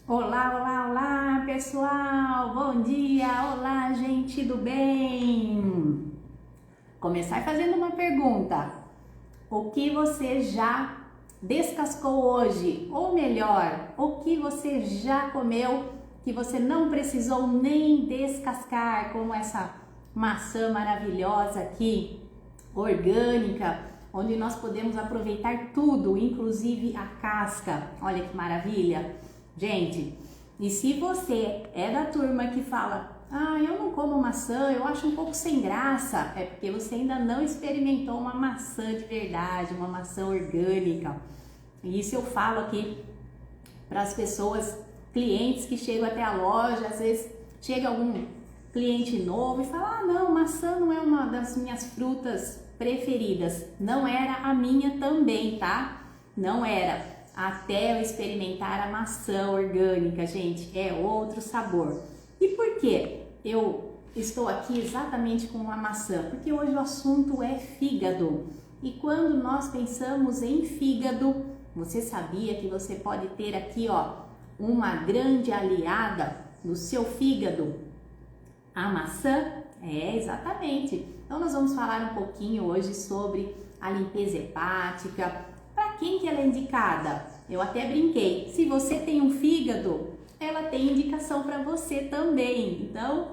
Olá, olá, olá, pessoal! Bom dia! Olá, gente do bem! Começar fazendo uma pergunta. O que você já descascou hoje? Ou melhor, o que você já comeu que você não precisou nem descascar, como essa maçã maravilhosa aqui, orgânica, onde nós podemos aproveitar tudo, inclusive a casca. Olha que maravilha! Gente, e se você é da turma que fala, eu não como maçã, eu acho um pouco sem graça, é porque você ainda não experimentou uma maçã de verdade, uma maçã orgânica. E isso eu falo aqui para as pessoas, clientes que chegam até a loja, às vezes chega algum cliente novo e fala, não, maçã não é uma das minhas frutas preferidas. Não era a minha também, tá? Não era. Até eu experimentar a maçã orgânica, gente, é outro sabor. E por que eu estou aqui exatamente com uma maçã? Porque hoje o assunto é fígado. E quando nós pensamos em fígado, você sabia que você pode ter aqui, ó, uma grande aliada no seu fígado? A maçã? É, exatamente. Então nós vamos falar um pouquinho hoje sobre a limpeza hepática. Para quem que ela é indicada? Eu até brinquei, se você tem um fígado, ela tem indicação para você também. Então,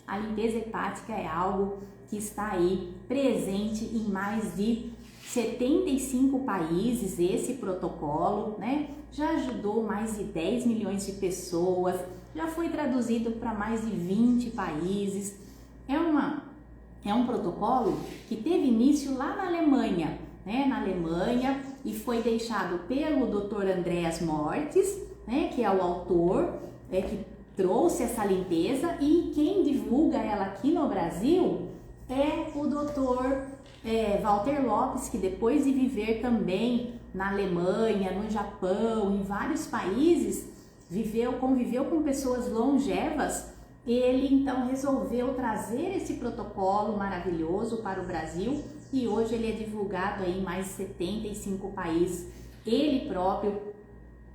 a limpeza hepática é algo que está aí presente em mais de 75 países, esse protocolo, né? Já ajudou mais de 10 milhões de pessoas, já foi traduzido para mais de 20 países. É um protocolo que teve início lá na Alemanha, né? Na Alemanha, e foi deixado pelo Dr. Andreas Mortes, né? Que é o autor, que trouxe essa limpeza, e quem divulga ela aqui no Brasil é o Dr. Walter Lopes, que depois de viver também na Alemanha, no Japão, em vários países, conviveu com pessoas longevas. Ele então resolveu trazer esse protocolo maravilhoso para o Brasil e hoje ele é divulgado aí em mais de 75 países. Ele próprio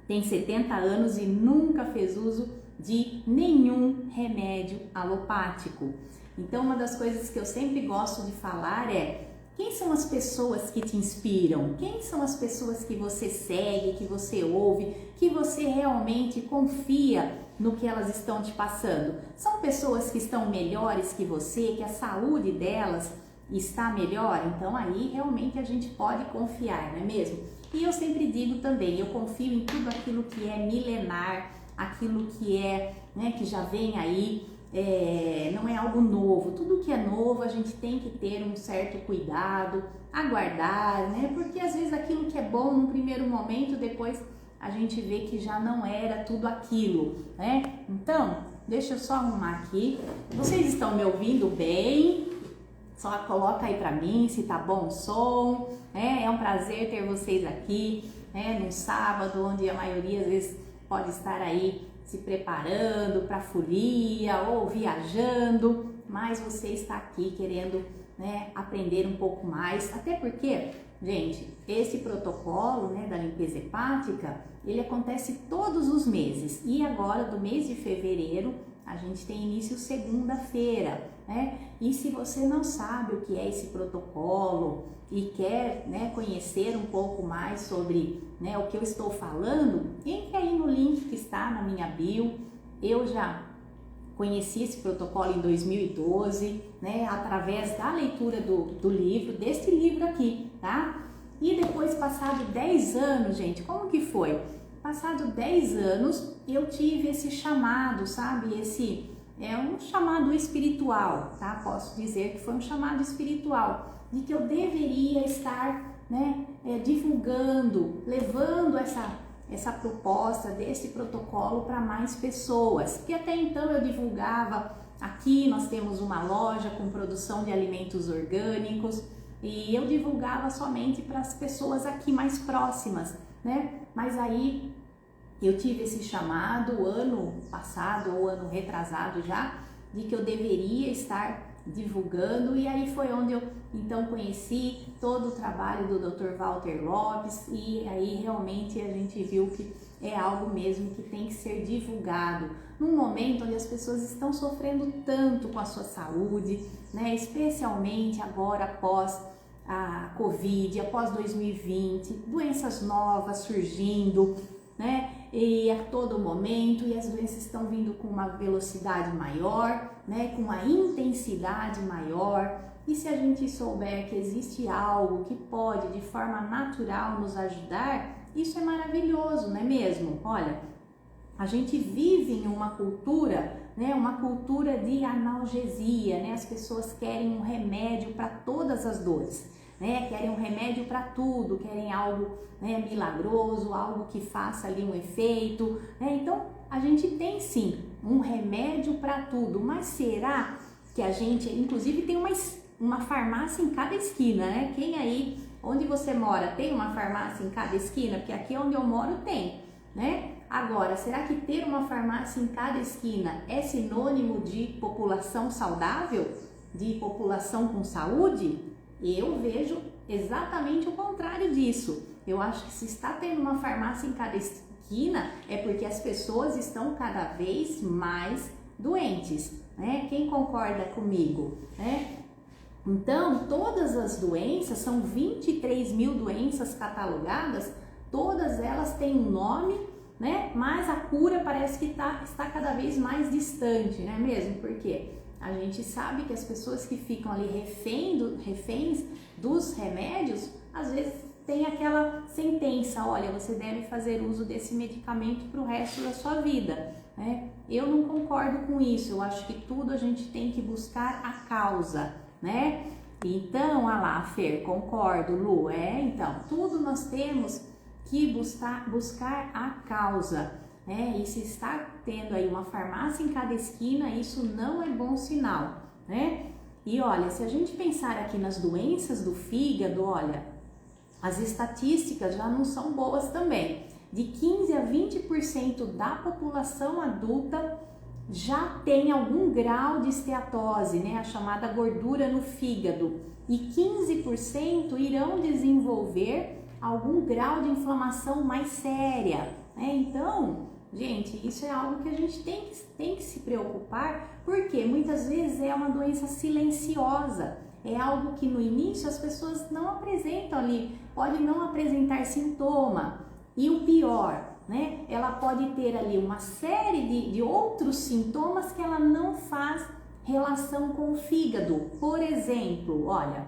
tem 70 anos e nunca fez uso de nenhum remédio alopático. Então, uma das coisas que eu sempre gosto de falar é: quem são as pessoas que te inspiram? Quem são as pessoas que você segue, que você ouve, que você realmente confia no que elas estão te passando? São pessoas que estão melhores que você, que a saúde delas está melhor? Então aí realmente a gente pode confiar, não é mesmo? E eu sempre digo também, eu confio em tudo aquilo que é milenar, aquilo que é, né, que já vem aí, não é algo novo. Tudo que é novo a gente tem que ter um certo cuidado, aguardar, né? Porque às vezes aquilo que é bom no primeiro momento, depois a gente vê que já não era tudo aquilo, né? Então, deixa eu só arrumar aqui. Vocês estão me ouvindo bem? Só coloca aí pra mim se tá bom o som, né? É um prazer ter vocês aqui, né? Num sábado, onde a maioria às vezes pode estar aí se preparando para a folia ou viajando, mas você está aqui querendo, né, aprender um pouco mais, até porque, gente, esse protocolo, né, da limpeza hepática, ele acontece todos os meses e agora do mês de fevereiro a gente tem início segunda-feira, né? E se você não sabe o que é esse protocolo e quer, né, conhecer um pouco mais sobre, né, o que eu estou falando, entre aí no link que está na minha bio. Eu já conheci esse protocolo em 2012, né, através da leitura do livro, desse livro aqui, tá? E depois, passado 10 anos, gente, como que foi? Passado 10 anos, eu tive esse chamado, sabe? Esse é um chamado espiritual, tá? Posso dizer que foi um chamado espiritual, de que eu deveria estar, né, divulgando, levando essa proposta desse protocolo para mais pessoas. Que até então eu divulgava aqui, nós temos uma loja com produção de alimentos orgânicos e eu divulgava somente para as pessoas aqui mais próximas, né? Mas aí eu tive esse chamado ano passado ou ano retrasado já, de que eu deveria estar divulgando, e aí foi onde eu então conheci todo o trabalho do Dr. Walter Lopes, e aí realmente a gente viu que é algo mesmo que tem que ser divulgado num momento onde as pessoas estão sofrendo tanto com a sua saúde, né? Especialmente agora após a Covid, após 2020, doenças novas surgindo, né? E a todo momento, e as doenças estão vindo com uma velocidade maior, né? Com uma intensidade maior. E se a gente souber que existe algo que pode de forma natural nos ajudar, isso é maravilhoso, não é mesmo? Olha, a gente vive em uma cultura, né? Uma cultura de analgesia, né? As pessoas querem um remédio para todas as dores, né? Querem um remédio para tudo, querem algo, né, milagroso, algo que faça ali um efeito, né? Então, a gente tem sim um remédio para tudo, mas será que a gente, inclusive tem uma farmácia em cada esquina, né? Quem aí, onde você mora, tem uma farmácia em cada esquina? Porque aqui onde eu moro tem, né? Agora, será que ter uma farmácia em cada esquina é sinônimo de população saudável? De população com saúde? Eu vejo exatamente o contrário disso. Eu acho que se está tendo uma farmácia em cada esquina é porque as pessoas estão cada vez mais doentes, né? Quem concorda comigo, né? Então, todas as doenças, são 23 mil doenças catalogadas, todas elas têm um nome, né? Mas a cura parece que está cada vez mais distante, não é mesmo? Porque a gente sabe que as pessoas que ficam ali reféns dos remédios, às vezes tem aquela sentença, olha, você deve fazer uso desse medicamento para o resto da sua vida, né? Eu não concordo com isso, eu acho que tudo a gente tem que buscar a causa, né? Então, olha lá, Fer, concordo, Lu, então, tudo nós temos que buscar a causa, né? E se está tendo aí uma farmácia em cada esquina, isso não é bom sinal, né? E olha, se a gente pensar aqui nas doenças do fígado, olha, as estatísticas já não são boas também. De 15 a 20% da população adulta já tem algum grau de esteatose, né, a chamada gordura no fígado, e 15% irão desenvolver algum grau de inflamação mais séria, né? Então, gente, isso é algo que a gente tem que se preocupar, porque muitas vezes é uma doença silenciosa, é algo que no início as pessoas não apresentam ali, pode não apresentar sintoma, e o pior, né? Ela pode ter ali uma série de outros sintomas que ela não faz relação com o fígado. Por exemplo, olha,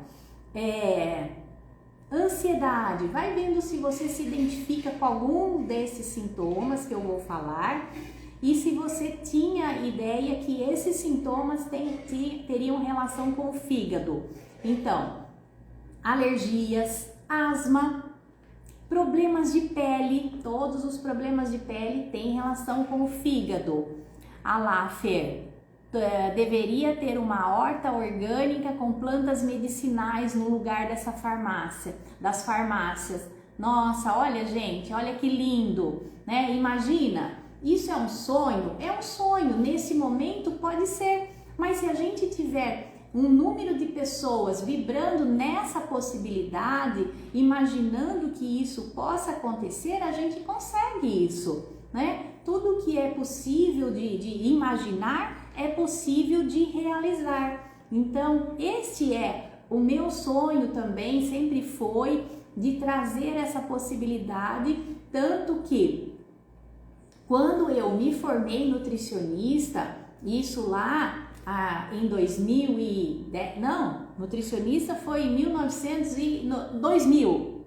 ansiedade. Vai vendo se você se identifica com algum desses sintomas que eu vou falar e se você tinha ideia que esses sintomas teriam relação com o fígado. Então, alergias, asma, problemas de pele, todos os problemas de pele têm relação com o fígado. Ah lá, Fer, deveria ter uma horta orgânica com plantas medicinais no lugar das farmácias. Nossa, olha gente, olha que lindo, né? Imagina, isso é um sonho? É um sonho, nesse momento pode ser, mas se a gente tiver um número de pessoas vibrando nessa possibilidade, imaginando que isso possa acontecer, a gente consegue isso, né? Tudo que é possível de imaginar é possível de realizar. Então, este é o meu sonho também, sempre foi, de trazer essa possibilidade, tanto que quando eu me formei nutricionista, isso lá em 2010, não, nutricionista foi em 2000.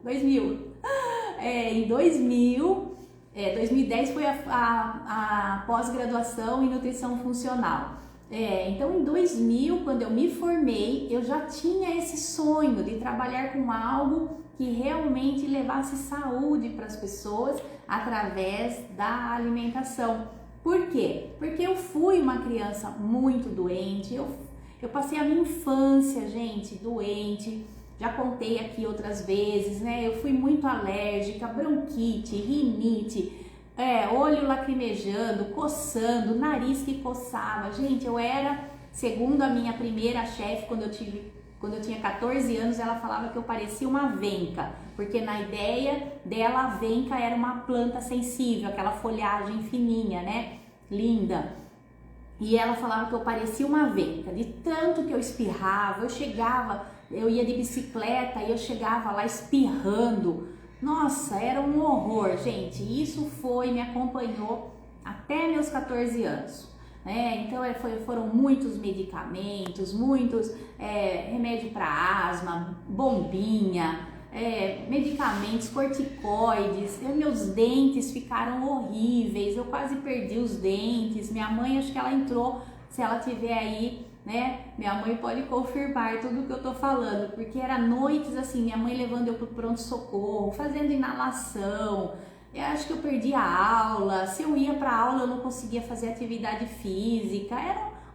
Em 2010 foi a pós-graduação em nutrição funcional. Então em 2000, quando eu me formei, eu já tinha esse sonho de trabalhar com algo que realmente levasse saúde para as pessoas através da alimentação. Por quê? Porque eu fui uma criança muito doente, eu passei a minha infância, gente, doente, já contei aqui outras vezes, né? Eu fui muito alérgica, bronquite, rinite, olho lacrimejando, coçando, nariz que coçava. Gente, eu era Segundo a minha primeira chefe, quando eu tinha 14 anos, ela falava que eu parecia uma venca, porque na ideia dela a venca era uma planta sensível, aquela folhagem fininha, né? Linda. E ela falava que eu parecia uma venca, de tanto que eu espirrava, eu ia de bicicleta e eu chegava lá espirrando. Nossa, era um horror, gente. Isso me acompanhou até meus 14 anos. Então foram muitos medicamentos, muitos remédio para asma, bombinha, medicamentos, corticoides. Meus dentes ficaram horríveis, eu quase perdi os dentes. Minha mãe, acho que ela entrou, se ela tiver aí, né? Minha mãe pode confirmar tudo que eu tô falando, porque era noites assim, minha mãe levando eu pro pronto-socorro, fazendo inalação. Eu acho que eu perdi a aula, se eu ia para aula eu não conseguia fazer atividade física.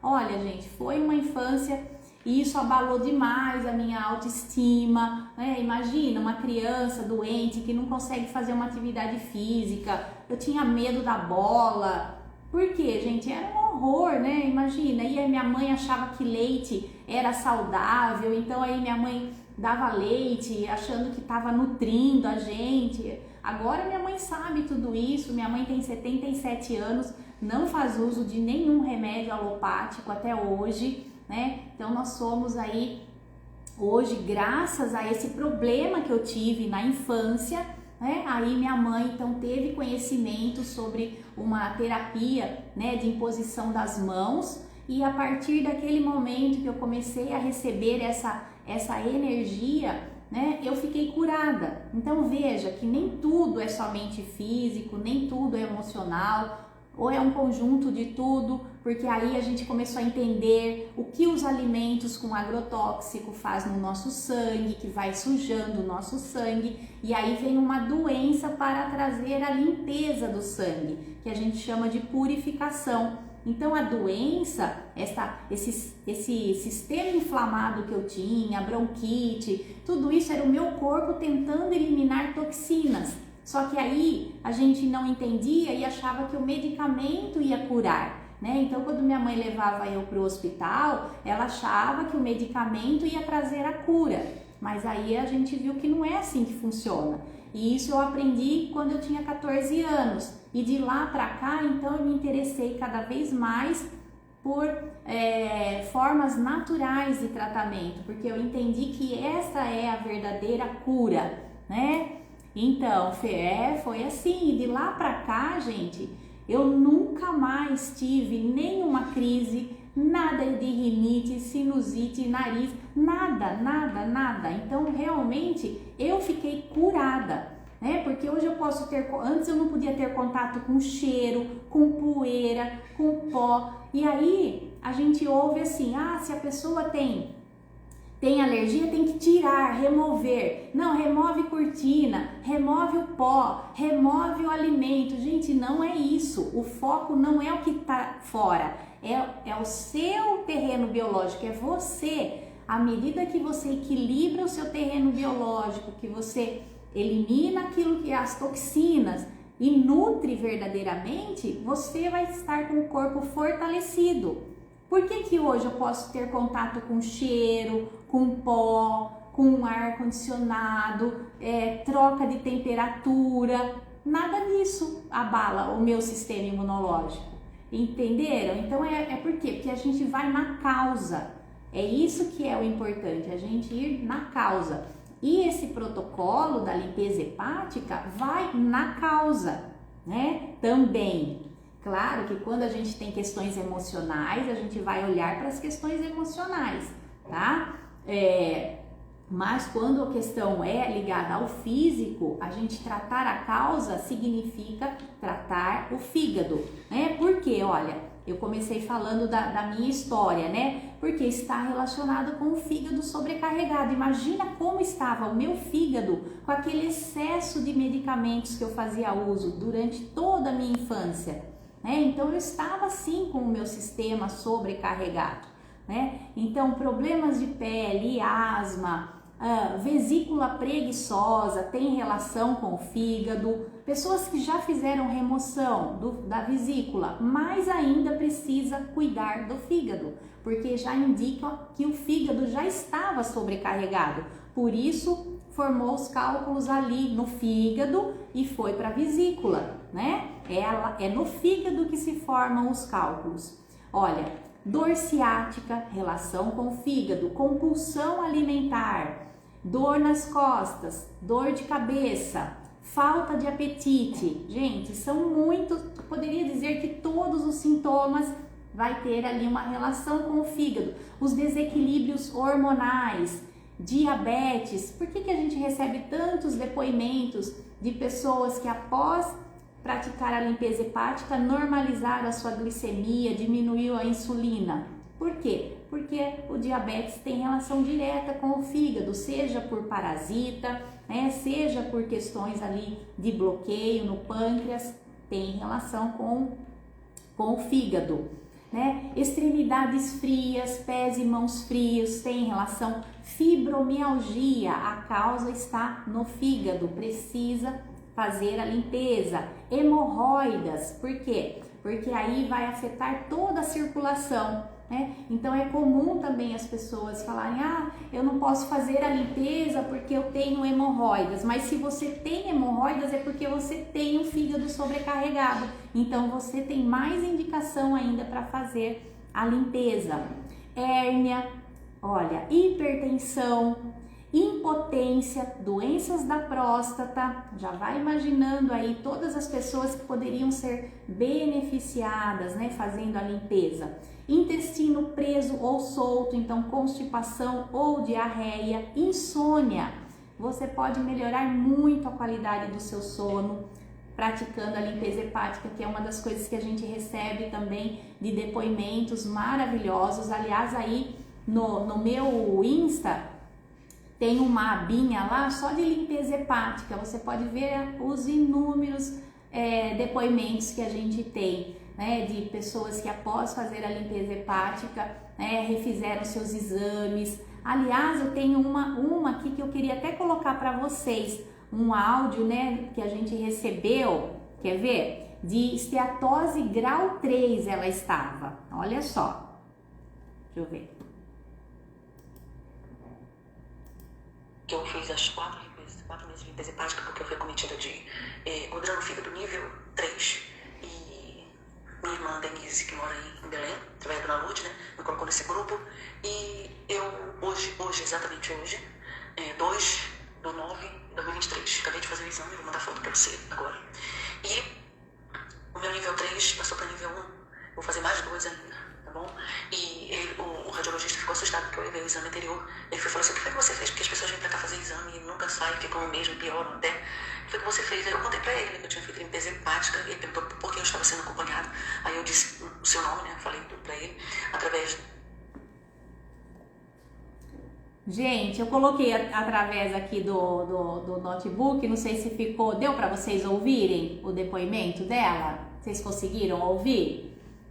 Olha, gente, foi uma infância e isso abalou demais a minha autoestima, né? Imagina uma criança doente que não consegue fazer uma atividade física. Eu tinha medo da bola. Por quê, gente? Era um horror, né? Imagina, e a minha mãe achava que leite era saudável, então aí minha mãe dava leite achando que estava nutrindo a gente. Agora minha mãe sabe tudo isso, minha mãe tem 77 anos, não faz uso de nenhum remédio alopático até hoje, né? Então nós somos aí, hoje, graças a esse problema que eu tive na infância, né? Aí minha mãe então teve conhecimento sobre uma terapia, né, de imposição das mãos, e a partir daquele momento que eu comecei a receber essa energia, né, eu fiquei curada. Então veja que nem tudo é somente físico, nem tudo é emocional, ou é um conjunto de tudo, porque aí a gente começou a entender o que os alimentos com agrotóxico faz no nosso sangue, que vai sujando o nosso sangue, e aí vem uma doença para trazer a limpeza do sangue, que a gente chama de purificação. Então a doença, esse sistema inflamado que eu tinha, bronquite, tudo isso era o meu corpo tentando eliminar toxinas. Só que aí a gente não entendia e achava que o medicamento ia curar, né? Então quando minha mãe levava eu para o hospital, ela achava que o medicamento ia trazer a cura. Mas aí a gente viu que não é assim que funciona. E isso eu aprendi quando eu tinha 14 anos. E de lá para cá, então eu me interessei cada vez mais por formas naturais de tratamento, porque eu entendi que essa é a verdadeira cura, né? Então, foi assim, e de lá pra cá, gente, eu nunca mais tive nenhuma crise, nada de rinite, sinusite, nariz, nada. Então, realmente, eu fiquei curada, né? Porque hoje eu posso antes eu não podia ter contato com cheiro, com poeira, com pó, e aí a gente ouve assim, se a pessoa tem alergia, tem que tirar, remover. Não, remove cortina, remove o pó, remove o alimento. Gente, não é isso. O foco não é o que está fora, é o seu terreno biológico, é você. À medida que você equilibra o seu terreno biológico, que você elimina aquilo que é as toxinas e nutre verdadeiramente, você vai estar com o corpo fortalecido. Por que hoje eu posso ter contato com cheiro, com pó, com ar condicionado, troca de temperatura? Nada disso abala o meu sistema imunológico. Entenderam? Então por quê? Porque a gente vai na causa. É isso que é o importante, a gente ir na causa. E esse protocolo da limpeza hepática vai na causa, né? Também. Claro que quando a gente tem questões emocionais, a gente vai olhar para as questões emocionais, tá? Mas quando a questão é ligada ao físico, a gente tratar a causa significa tratar o fígado, né? Porque, olha, eu comecei falando da minha história, né? Porque está relacionado com o fígado sobrecarregado. Imagina como estava o meu fígado com aquele excesso de medicamentos que eu fazia uso durante toda a minha infância. Então eu estava sim com o meu sistema sobrecarregado, né? Então problemas de pele, asma, vesícula preguiçosa, tem relação com o fígado, pessoas que já fizeram remoção da vesícula, mas ainda precisa cuidar do fígado, porque já indica que o fígado já estava sobrecarregado, por isso formou os cálculos ali no fígado e foi para a vesícula, né? É no fígado que se formam os cálculos. Olha, dor ciática, relação com o fígado, compulsão alimentar, dor nas costas, dor de cabeça, falta de apetite. Gente, são muitos, poderia dizer que todos os sintomas vai ter ali uma relação com o fígado. Os desequilíbrios hormonais, diabetes. Por que a gente recebe tantos depoimentos de pessoas que após praticar a limpeza hepática normalizaram a sua glicemia, diminuiu a insulina? Por quê? Porque o diabetes tem relação direta com o fígado, seja por parasita, né, seja por questões ali de bloqueio no pâncreas, tem relação com o fígado, né? Extremidades frias, pés e mãos frios, tem relação. Fibromialgia, a causa está no fígado, precisa fazer a limpeza. Hemorroidas, por quê? Porque aí vai afetar toda a circulação, né? Então é comum também as pessoas falarem, eu não posso fazer a limpeza porque eu tenho hemorroidas, mas se você tem hemorroidas é porque você tem o fígado sobrecarregado, então você tem mais indicação ainda para fazer a limpeza. Hérnia, olha, hipertensão, impotência, doenças da próstata, já vai imaginando aí todas as pessoas que poderiam ser beneficiadas, né, fazendo a limpeza. Intestino preso ou solto, então constipação ou diarreia, insônia. Você pode melhorar muito a qualidade do seu sono praticando a limpeza hepática, que é uma das coisas que a gente recebe também de depoimentos maravilhosos. Aliás, aí no meu Insta tem uma abinha lá só de limpeza hepática, você pode ver os inúmeros depoimentos que a gente tem, né, de pessoas que após fazer a limpeza hepática, refizeram seus exames. Aliás, eu tenho uma aqui que eu queria até colocar para vocês, um áudio, né, que a gente recebeu, quer ver? De esteatose grau 3 ela estava, olha só, deixa eu ver. Que eu fiz as 4 meses de limpeza hepática porque eu fui acometida de gordura no fígado nível 3 e minha irmã Denise, que mora em Belém, através da Dona Lourdes, né, me colocou nesse grupo e eu exatamente hoje, 2/9/2023, acabei de fazer o exame, vou mandar foto pra você agora e o meu nível 3 passou para nível 1, vou fazer mais 2 ainda. Bom? E o radiologista ficou assustado porque eu levei o exame anterior. Ele falou assim, o que foi que você fez? Porque as pessoas vêm pra cá fazer exame e nunca saem, ficam o mesmo, pioram até. O que foi que você fez? Aí eu contei pra ele que eu tinha feito limpeza hepática e ele perguntou por que eu estava sendo acompanhado. Aí eu disse o seu nome, né? Falei tudo pra ele, através... Gente, eu coloquei através aqui do notebook, não sei se ficou, deu pra vocês ouvirem o depoimento dela? Vocês conseguiram ouvir?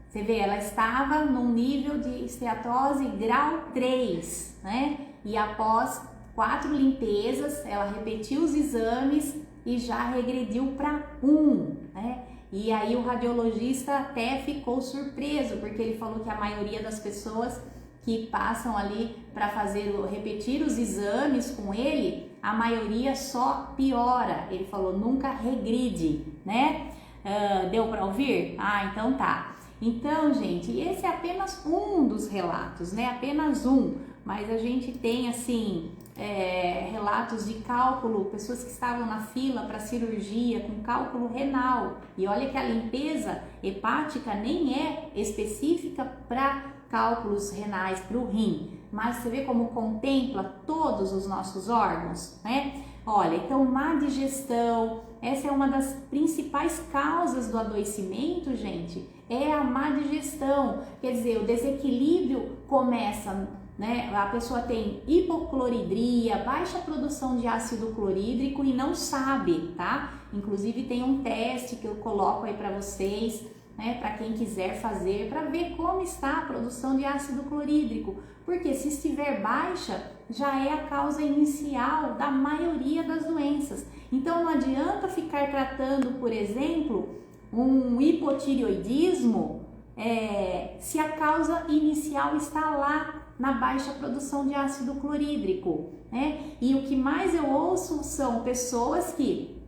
Você vê, ela estava num nível de esteatose grau 3, né? E após 4 limpezas, ela repetiu os exames e já regrediu para 1, né? E aí o radiologista até ficou surpreso, porque ele falou que a maioria das pessoas que passam ali para repetir os exames com ele, a maioria só piora. Ele falou, nunca regride, né? Deu para ouvir? Então tá. Então, gente, esse é apenas um dos relatos, né? Apenas um, mas a gente tem, assim, relatos de cálculo, pessoas que estavam na fila para cirurgia com cálculo renal. E olha que a limpeza hepática nem é específica para cálculos renais, para o rim, mas você vê como contempla todos os nossos órgãos, né? Olha, então má digestão, essa é uma das principais causas do adoecimento, gente, é a má digestão. Quer dizer, o desequilíbrio começa, né? A pessoa tem hipocloridria, baixa produção de ácido clorídrico e não sabe, tá? Inclusive tem um teste que eu coloco aí para vocês, né, para quem quiser fazer, para ver como está a produção de ácido clorídrico, porque se estiver baixa, já é a causa inicial da maioria das doenças. Então não adianta ficar tratando, por exemplo, um hipotireoidismo se a causa inicial está lá na baixa produção de ácido clorídrico, né? E o que mais eu ouço são pessoas que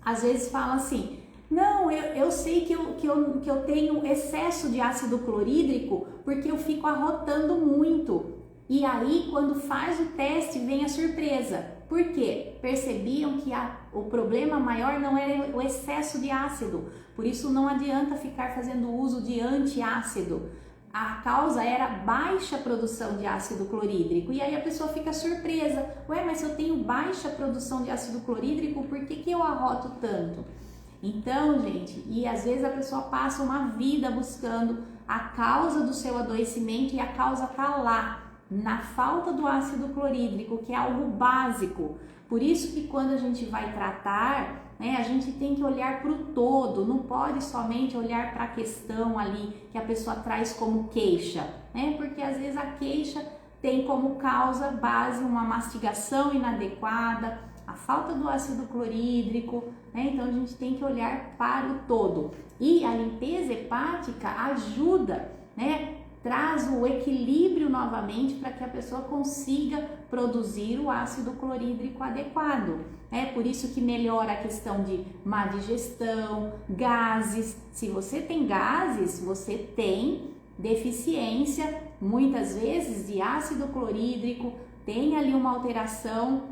às vezes falam assim: não, eu sei que eu tenho excesso de ácido clorídrico porque eu fico arrotando muito. E aí, quando faz o teste, vem a surpresa. Por quê? Percebiam que o problema maior não era o excesso de ácido. Por isso, não adianta ficar fazendo uso de antiácido. A causa era baixa produção de ácido clorídrico. E aí a pessoa fica surpresa. Ué, mas se eu tenho baixa produção de ácido clorídrico, por que eu arroto tanto? Então, gente, e às vezes a pessoa passa uma vida buscando a causa do seu adoecimento e a causa está lá, na falta do ácido clorídrico, que é algo básico. Por isso que quando a gente vai tratar, né, a gente tem que olhar para o todo, não pode somente olhar para a questão ali que a pessoa traz como queixa, né? Porque às vezes a queixa tem como causa base uma mastigação inadequada, a falta do ácido clorídrico, né? Então a gente tem que olhar para o todo. E a limpeza hepática ajuda, né? Traz o equilíbrio novamente para que a pessoa consiga produzir o ácido clorídrico adequado. É por isso que melhora a questão de má digestão, gases. Se você tem gases, você tem deficiência, muitas vezes, de ácido clorídrico, tem ali uma alteração,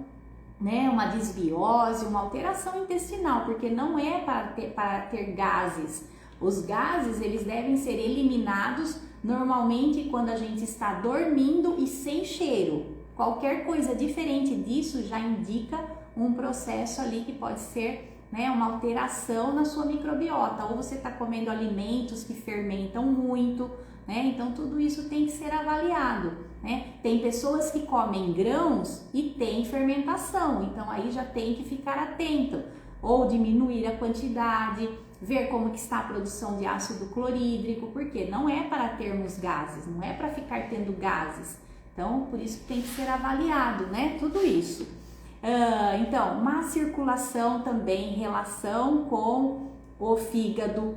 né, uma desbiose, uma alteração intestinal, porque não é para ter gases. Os gases, eles devem ser eliminados normalmente quando a gente está dormindo e sem cheiro. Qualquer coisa diferente disso já indica um processo ali que pode ser, né, uma alteração na sua microbiota, ou você está comendo alimentos que fermentam muito, né? Então tudo isso tem que ser avaliado, né? Tem pessoas que comem grãos e tem fermentação, então aí já tem que ficar atento, ou diminuir a quantidade, ver como que está a produção de ácido clorídrico, porque não é para termos gases, não é para ficar tendo gases. Então, por isso que tem que ser avaliado, né? Tudo isso. Então, má circulação também em relação com o fígado.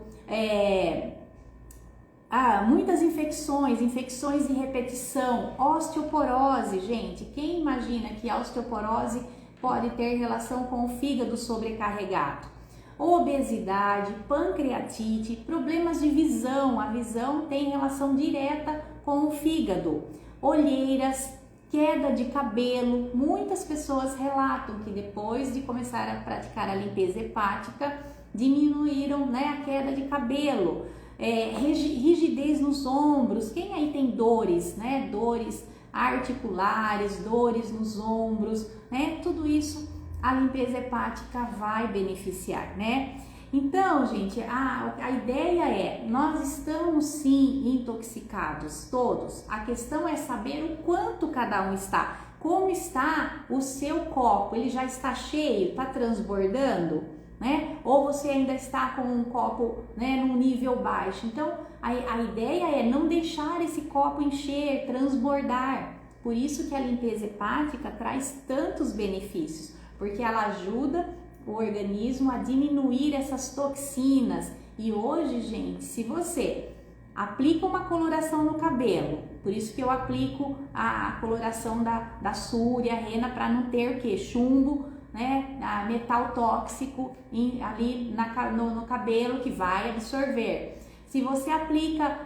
Muitas infecções de repetição, osteoporose, gente. Quem imagina que a osteoporose pode ter relação com o fígado sobrecarregado? Obesidade, pancreatite, problemas de visão, a visão tem relação direta com o fígado, olheiras, queda de cabelo. Muitas pessoas relatam que depois de começar a praticar a limpeza hepática, diminuíram, né, a queda de cabelo, rigidez nos ombros. Quem aí tem dores, né, dores articulares, dores nos ombros, né, tudo isso a limpeza hepática vai beneficiar, né? Então, gente, a ideia é, nós estamos sim intoxicados, todos. A questão é saber o quanto cada um está. Como está o seu copo? Ele já está cheio? Está transbordando? Né? Ou você ainda está com um copo, né, num nível baixo? Então, a ideia é não deixar esse copo encher, transbordar. Por isso que a limpeza hepática traz tantos benefícios, porque ela ajuda o organismo a diminuir essas toxinas. E hoje, gente, se você aplica uma coloração no cabelo, por isso que eu aplico a coloração da Súria, Rena, para não ter o que? Chumbo, né? Metal tóxico ali no cabelo que vai absorver. Se você aplica,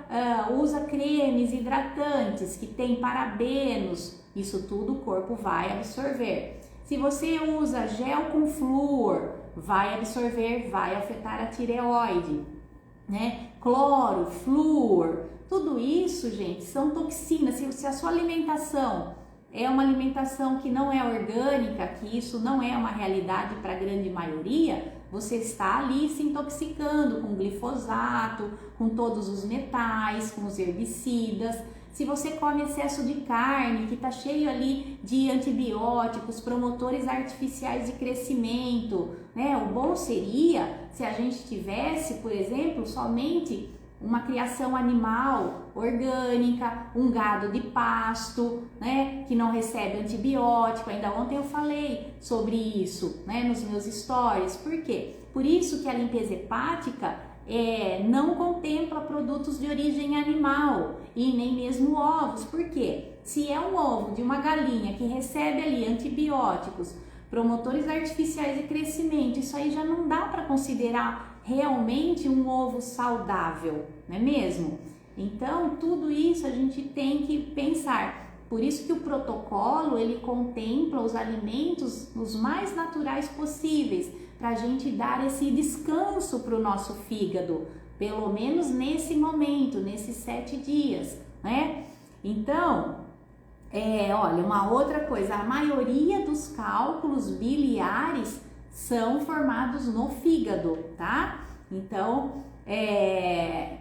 usa cremes hidratantes que tem parabenos, isso tudo o corpo vai absorver. Se você usa gel com flúor, vai absorver, vai afetar a tireoide, né? Cloro, flúor, tudo isso, gente, são toxinas. Se a sua alimentação é uma alimentação que não é orgânica, que isso não é uma realidade para a grande maioria, você está ali se intoxicando com glifosato, com todos os metais, com os herbicidas. Se você come excesso de carne, que está cheio ali de antibióticos, promotores artificiais de crescimento, né? O bom seria se a gente tivesse, por exemplo, somente uma criação animal orgânica, um gado de pasto, né, que não recebe antibiótico. Ainda ontem eu falei sobre isso, né, nos meus stories. Por quê? Por isso que a limpeza hepática não contempla produtos de origem animal e nem mesmo ovos. Por quê? Se é um ovo de uma galinha que recebe ali antibióticos, promotores artificiais de crescimento, isso aí já não dá para considerar realmente um ovo saudável, não é mesmo? Então, tudo isso a gente tem que pensar. Por isso que o protocolo, ele contempla os alimentos os mais naturais possíveis, para a gente dar esse descanso para o nosso fígado, pelo menos nesse momento, nesses 7 dias, né? Então, olha, uma outra coisa, a maioria dos cálculos biliares são formados no fígado, tá? Então,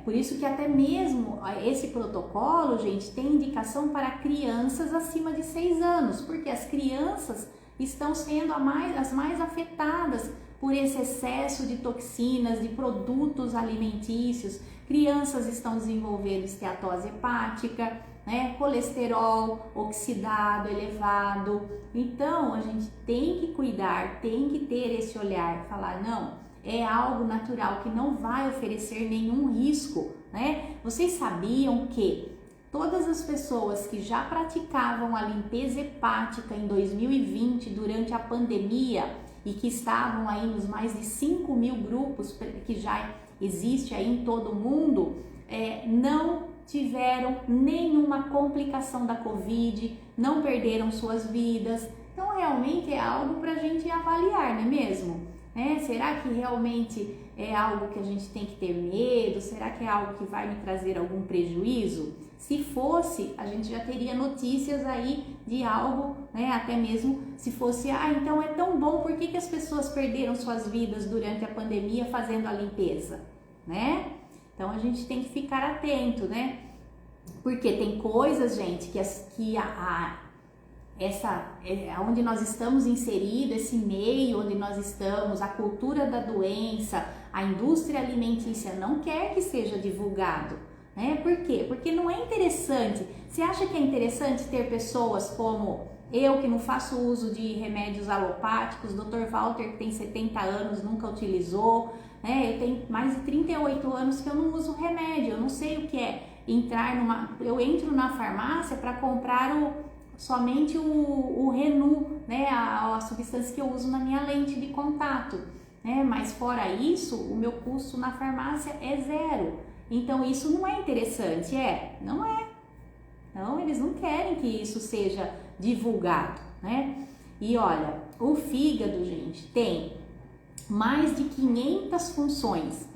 por isso que até mesmo esse protocolo, gente, tem indicação para crianças acima de 6 anos, porque as crianças estão sendo as mais afetadas por esse excesso de toxinas, de produtos alimentícios. Crianças estão desenvolvendo esteatose hepática, né, colesterol oxidado, elevado. Então, a gente tem que cuidar, tem que ter esse olhar, falar, não, é algo natural que não vai oferecer nenhum risco, né? Vocês sabiam que todas as pessoas que já praticavam a limpeza hepática em 2020, durante a pandemia, e que estavam aí nos mais de 5.000 grupos que já existe aí em todo o mundo, não tiveram nenhuma complicação da Covid, não perderam suas vidas. Então, realmente é algo para a gente avaliar, não é mesmo? Será que realmente é algo que a gente tem que ter medo? Será que é algo que vai me trazer algum prejuízo? Se fosse, a gente já teria notícias aí de algo, né? Até mesmo se fosse, então é tão bom, por que as pessoas perderam suas vidas durante a pandemia fazendo a limpeza, né? Então a gente tem que ficar atento, né? Porque tem coisas, gente, onde nós estamos inseridos, esse meio onde nós estamos, a cultura da doença, a indústria alimentícia não quer que seja divulgado, né? Por quê? Porque não é interessante. Você acha que é interessante ter pessoas como eu, que não faço uso de remédios alopáticos, Dr. Walter, que tem 70 anos, nunca utilizou, né? Eu tenho mais de 38 anos que eu não uso remédio, eu não sei o que é eu entro na farmácia para comprar somente o Renu, né, a substância que eu uso na minha lente de contato, né? Mas fora isso, o meu custo na farmácia é 0. Então isso não é interessante, não é. Então eles não querem que isso seja divulgado, né? E olha, o fígado, gente, tem mais de 500 funções,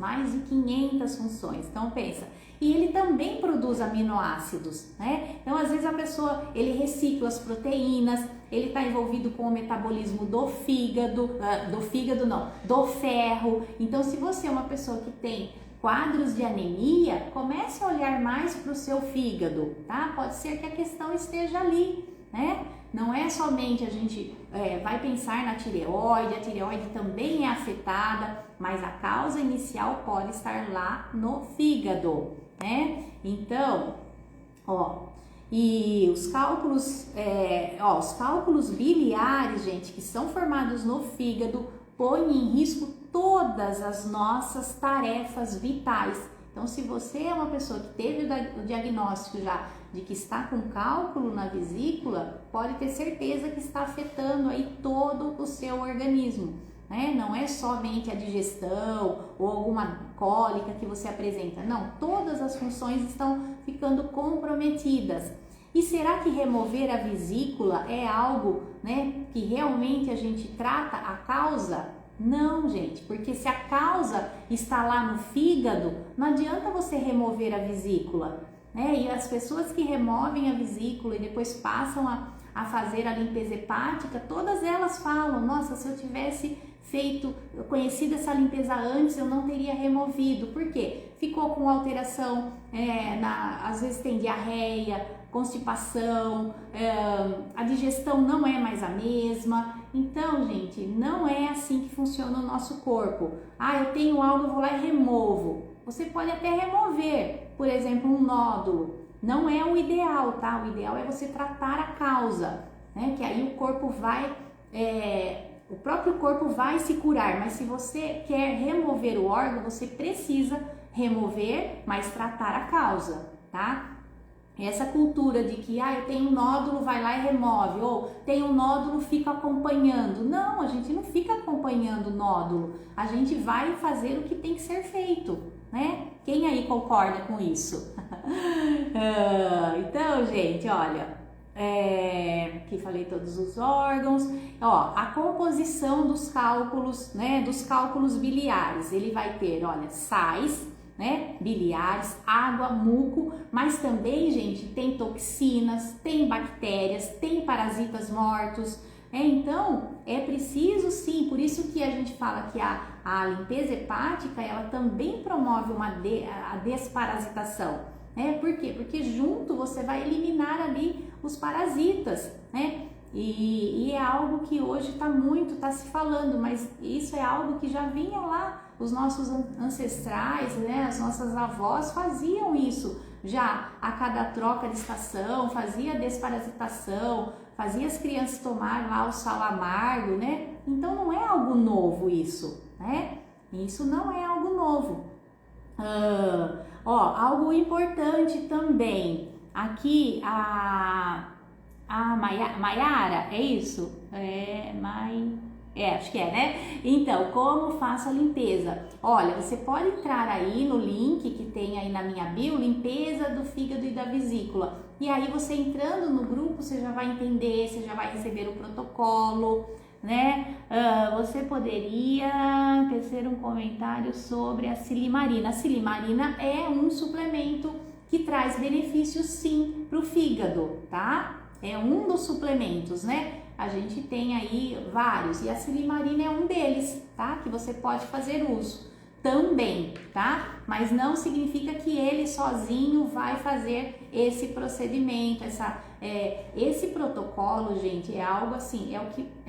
Então pensa, e ele também produz aminoácidos, né? Então às vezes a pessoa, ele recicla as proteínas, ele está envolvido com o metabolismo do ferro. Então se você é uma pessoa que tem quadros de anemia, comece a olhar mais para o seu fígado, tá? Pode ser que a questão esteja ali, né? Não é somente a gente vai pensar na tireoide, a tireoide também é afetada, mas a causa inicial pode estar lá no fígado, né? Então, e os cálculos biliares, gente, que são formados no fígado, põem em risco todas as nossas tarefas vitais. Então, se você é uma pessoa que teve o diagnóstico já de que está com cálculo na vesícula, pode ter certeza que está afetando aí todo o seu organismo, né? Não é somente a digestão ou alguma cólica que você apresenta, não, todas as funções estão ficando comprometidas. E será que remover a vesícula é algo, né, que realmente a gente trata a causa? Não, gente, porque se a causa está lá no fígado, não adianta você remover a vesícula, né? E as pessoas que removem a vesícula e depois passam a fazer a limpeza hepática, todas elas falam, nossa, se eu tivesse conhecido essa limpeza antes, eu não teria removido. Por quê? Ficou com alteração, às vezes tem diarreia, constipação, a digestão não é mais a mesma. Então, gente, não é assim que funciona o nosso corpo. Eu tenho algo, eu vou lá e removo. você pode até remover, por exemplo, um nódulo. Não é o ideal, tá? O ideal é você tratar a causa, né? Que aí o corpo vai, o próprio corpo vai se curar. Mas se você quer remover o órgão, você precisa remover, mas tratar a causa, tá? Essa cultura de que eu tenho um nódulo, vai lá e remove, ou tem um nódulo, fica acompanhando. Não, a gente não fica acompanhando o nódulo, a gente vai fazer o que tem que ser feito, né? Quem aí concorda com isso? Então, gente, olha, aqui falei todos os órgãos, ó, a composição dos cálculos, né, dos cálculos biliares, ele vai ter, olha, sais, né, biliares, água, muco, mas também, gente, tem toxinas, tem bactérias, tem parasitas mortos, então é preciso sim, por isso que a gente fala que a limpeza hepática, ela também promove a desparasitação, né? Por quê? Porque junto você vai eliminar ali os parasitas, né? E é algo que hoje tá se falando, mas isso é algo que já vinha lá, os nossos ancestrais, né, as nossas avós faziam isso já a cada troca de estação, fazia desparasitação, fazia as crianças tomarem lá o sal amargo, né? Então não é algo novo isso, né? Isso não é algo novo. Algo importante também, aqui a Maiara, é isso? Acho que é, né? Então, como faço a limpeza? Olha, você pode entrar aí no link que tem aí na minha bio, limpeza do fígado e da vesícula. E aí você entrando no grupo, você já vai entender, você já vai receber o protocolo, né? Você poderia tecer um comentário sobre a silimarina. A silimarina é um suplemento que traz benefícios sim para o fígado, tá? É um dos suplementos, né? A gente tem aí vários e a silimarina é um deles, tá? Que você pode fazer uso também, tá? Mas não significa que ele sozinho vai fazer esse procedimento, esse protocolo, gente, é algo assim, é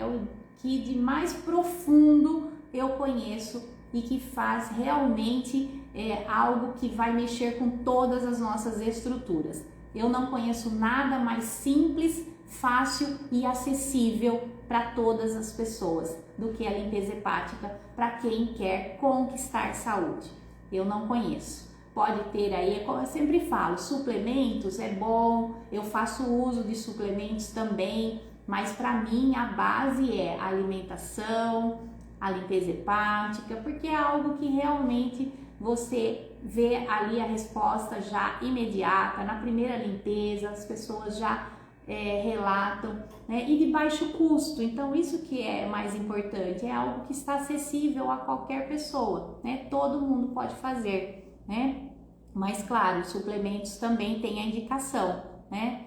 o que de mais profundo eu conheço e que faz realmente algo que vai mexer com todas as nossas estruturas. Eu não conheço nada mais simples, fácil e acessível para todas as pessoas do que a limpeza hepática para quem quer conquistar saúde. Eu não conheço. Pode ter aí, como eu sempre falo, suplementos é bom, eu faço uso de suplementos também, mas para mim a base é a alimentação, a limpeza hepática, porque é algo que realmente você vê ali a resposta já imediata, na primeira limpeza, as pessoas já relatam, né? E de baixo custo, então isso que é mais importante, é algo que está acessível a qualquer pessoa, né? Todo mundo pode fazer, né? Mas claro, os suplementos também têm a indicação, né?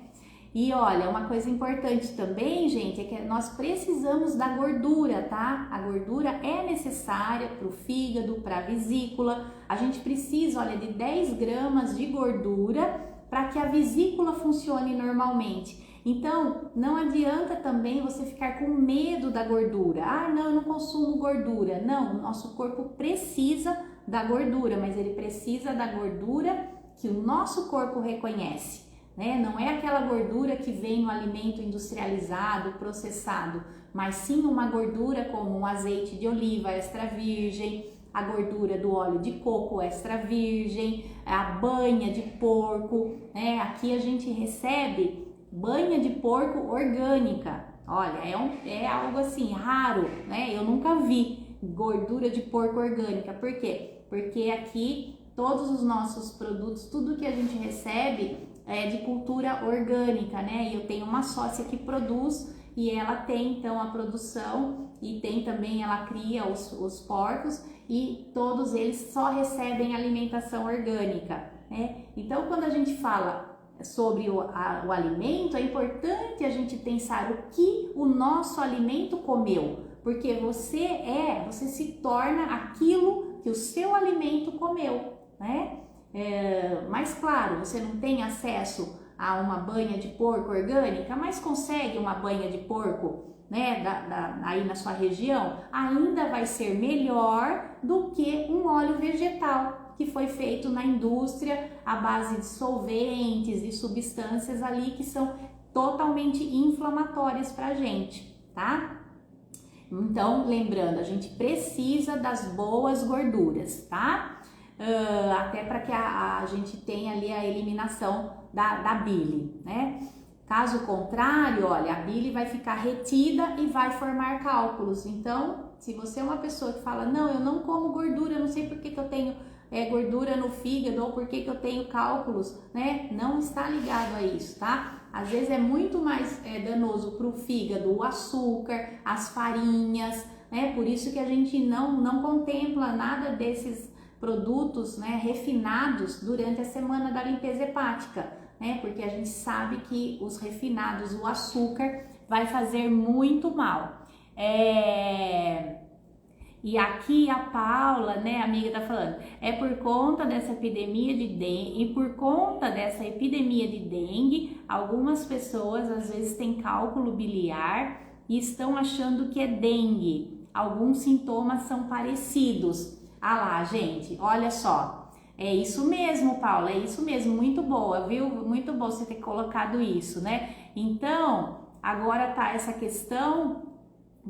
E olha, uma coisa importante também, gente, é que nós precisamos da gordura, tá? A gordura é necessária para o fígado, para a vesícula. A gente precisa, olha, de 10 gramas de gordura para que a vesícula funcione normalmente. Então, não adianta também você ficar com medo da gordura. Não, eu não consumo gordura. Não, o nosso corpo precisa da gordura, mas ele precisa da gordura que o nosso corpo reconhece, né? Não é aquela gordura que vem no alimento industrializado, processado, mas sim uma gordura como um azeite de oliva extra virgem, a gordura do óleo de coco extra virgem, a banha de porco, né? Aqui a gente recebe banha de porco orgânica. Olha, é algo assim raro, né? Eu nunca vi gordura de porco orgânica. Por quê? Porque aqui todos os nossos produtos, tudo que a gente recebe é de cultura orgânica, né? E eu tenho uma sócia que produz e ela tem então a produção e tem também, ela cria os porcos e todos eles só recebem alimentação orgânica, né? Então, quando a gente fala sobre o alimento, é importante a gente pensar o que o nosso alimento comeu, porque você se torna aquilo que o seu alimento comeu, né? Mas claro, você não tem acesso a uma banha de porco orgânica, mas consegue uma banha de porco, né, aí na sua região, ainda vai ser melhor do que um óleo vegetal, que foi feito na indústria à base de solventes e substâncias ali que são totalmente inflamatórias para a gente, tá? Então, lembrando, a gente precisa das boas gorduras, tá? Até para que a gente tenha ali a eliminação da bile, né? Caso contrário, olha, a bile vai ficar retida e vai formar cálculos. Então, se você é uma pessoa que fala, não, eu não como gordura, eu não sei por que eu tenho gordura no fígado ou por que eu tenho cálculos, né? Não está ligado a isso, tá? Às vezes é muito mais danoso para o fígado o açúcar, as farinhas, né? Por isso que a gente não contempla nada desses produtos, né, refinados durante a semana da limpeza hepática, né? Porque a gente sabe que os refinados, o açúcar, vai fazer muito mal. E aqui a Paula, né, amiga, tá falando, é por conta dessa epidemia de dengue, e por conta dessa epidemia de dengue, algumas pessoas às vezes têm cálculo biliar e estão achando que é dengue. Alguns sintomas são parecidos. Ah lá, gente, olha só. É isso mesmo, Paula, é isso mesmo, muito boa, viu? Muito bom você ter colocado isso, né? Então, agora tá essa questão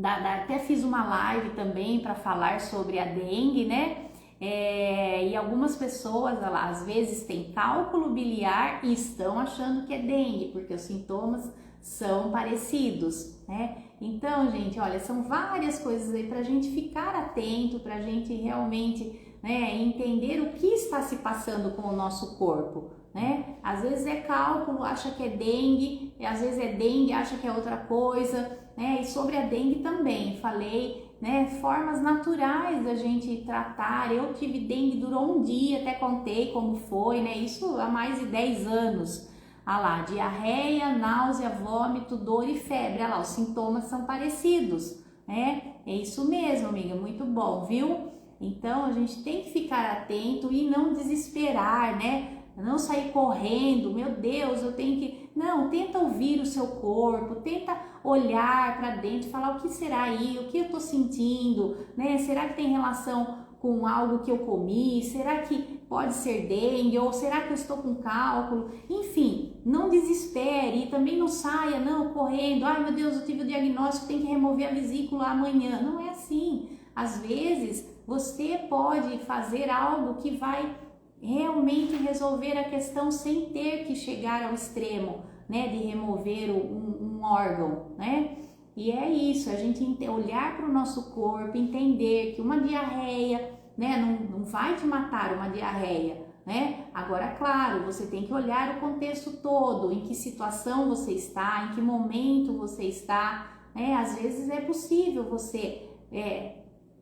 até fiz uma live também para falar sobre a dengue, né? E algumas pessoas, às vezes, têm cálculo biliar e estão achando que é dengue, porque os sintomas são parecidos, né? Então, gente, olha, são várias coisas aí para a gente ficar atento, para a gente realmente, né, entender o que está se passando com o nosso corpo, né? Às vezes é cálculo, acha que é dengue, e às vezes é dengue, acha que é outra coisa, né? E sobre a dengue também, falei, né, formas naturais da gente tratar. Eu tive dengue, durou um dia, até contei como foi, né? Isso há mais de 10 anos. Ah lá, diarreia, náusea, vômito, dor e febre. Ah lá, os sintomas são parecidos, né? É isso mesmo, amiga, muito bom, viu? Então a gente tem que ficar atento e não desesperar, né? Não sair correndo, meu Deus, eu tenho que... Não, tenta ouvir o seu corpo, tenta olhar para dentro, falar o que será aí, o que eu tô sentindo, né? Será que tem relação com algo que eu comi? Será que pode ser dengue? Ou será que eu estou com cálculo? Enfim, não desespere e também não saia, não, correndo. Ai, meu Deus, eu tive o diagnóstico, tem que remover a vesícula amanhã. Não é assim. Às vezes, você pode fazer algo que vai realmente resolver a questão sem ter que chegar ao extremo, né, de remover um órgão, né? E é isso, a gente olhar para o nosso corpo, entender que uma diarreia, né, não vai te matar uma diarreia, né? Agora, claro, você tem que olhar o contexto todo, em que situação você está, em que momento você está, né? Às vezes é possível você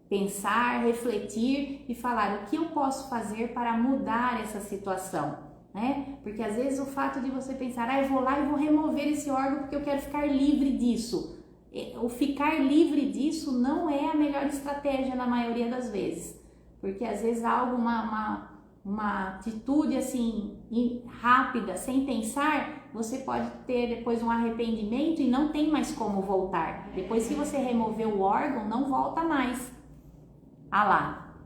pensar, refletir e falar o que eu posso fazer para mudar essa situação, né? Porque às vezes o fato de você pensar, eu vou lá e vou remover esse órgão porque eu quero ficar livre disso. O ficar livre disso não é a melhor estratégia na maioria das vezes, porque às vezes algo, uma atitude assim rápida, sem pensar, você pode ter depois um arrependimento e não tem mais como voltar. Depois que você removeu o órgão, não volta mais. Ah lá,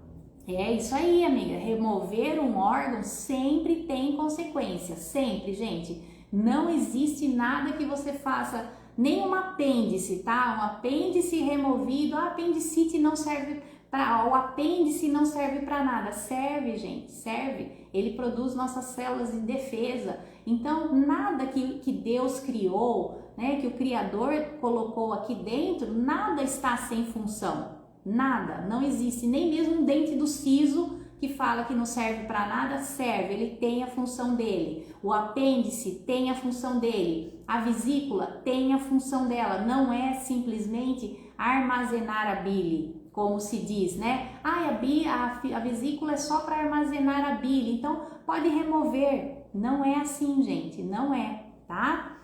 é isso aí, amiga, remover um órgão sempre tem consequência, sempre, gente. Não existe nada que você faça, nem um apêndice, tá? Um apêndice removido, a apendicite não serve para, o apêndice não serve para nada. Serve, gente, serve. Ele produz nossas células de defesa. Então, nada que Deus criou, né, que o Criador colocou aqui dentro, nada está sem função. Nada, não existe, nem mesmo um dente do siso que fala que não serve para nada, serve, ele tem a função dele. O apêndice tem a função dele, a vesícula tem a função dela, não é simplesmente armazenar a bile, como se diz, né? A vesícula é só para armazenar a bile, então pode remover. Não é assim, gente, não é, tá?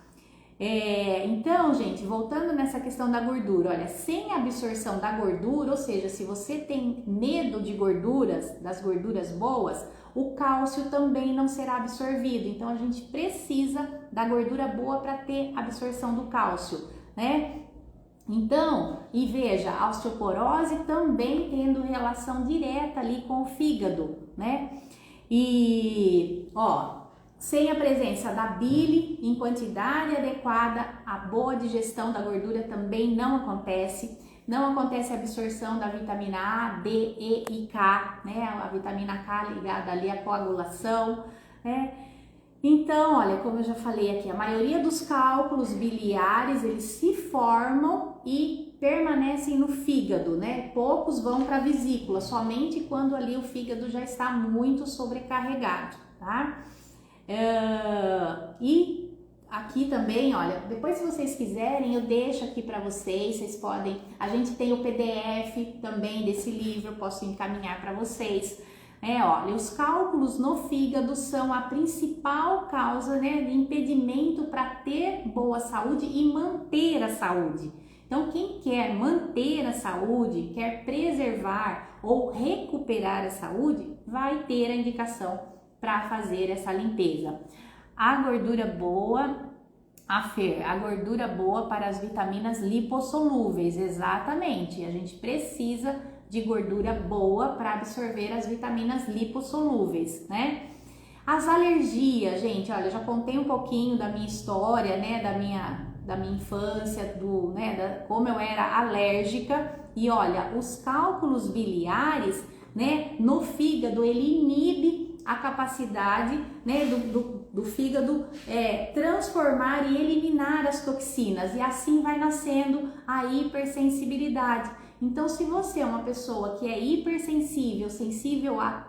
Então, gente, voltando nessa questão da gordura, olha, sem absorção da gordura, ou seja, se você tem medo de gorduras, das gorduras boas, o cálcio também não será absorvido. Então, a gente precisa da gordura boa para ter absorção do cálcio, né? Então, e veja, a osteoporose também tendo relação direta ali com o fígado, né? E, ó, sem a presença da bile em quantidade adequada, a boa digestão da gordura também não acontece. Não acontece a absorção da vitamina A, D, E e K, né? A vitamina K ligada ali à coagulação, né? Então, olha, como eu já falei aqui, a maioria dos cálculos biliares, eles se formam e permanecem no fígado, né? Poucos vão para a vesícula, somente quando ali o fígado já está muito sobrecarregado, tá? E aqui também, olha, depois se vocês quiserem, eu deixo aqui para vocês podem, a gente tem o PDF também desse livro, eu posso encaminhar para vocês. Olha, os cálculos no fígado são a principal causa, né, de impedimento para ter boa saúde e manter a saúde. Então, quem quer manter a saúde, quer preservar ou recuperar a saúde, vai ter a indicação para fazer essa limpeza. A gordura boa, a gordura boa para as vitaminas lipossolúveis, exatamente, a gente precisa de gordura boa para absorver as vitaminas lipossolúveis, né? As alergias, gente, olha, eu já contei um pouquinho da minha história, né, da minha infância, como eu era alérgica, e olha, os cálculos biliares, né, no fígado, ele inibe a capacidade, né, do fígado transformar e eliminar as toxinas, e assim vai nascendo a hipersensibilidade. Então, se você é uma pessoa que é hipersensível, sensível a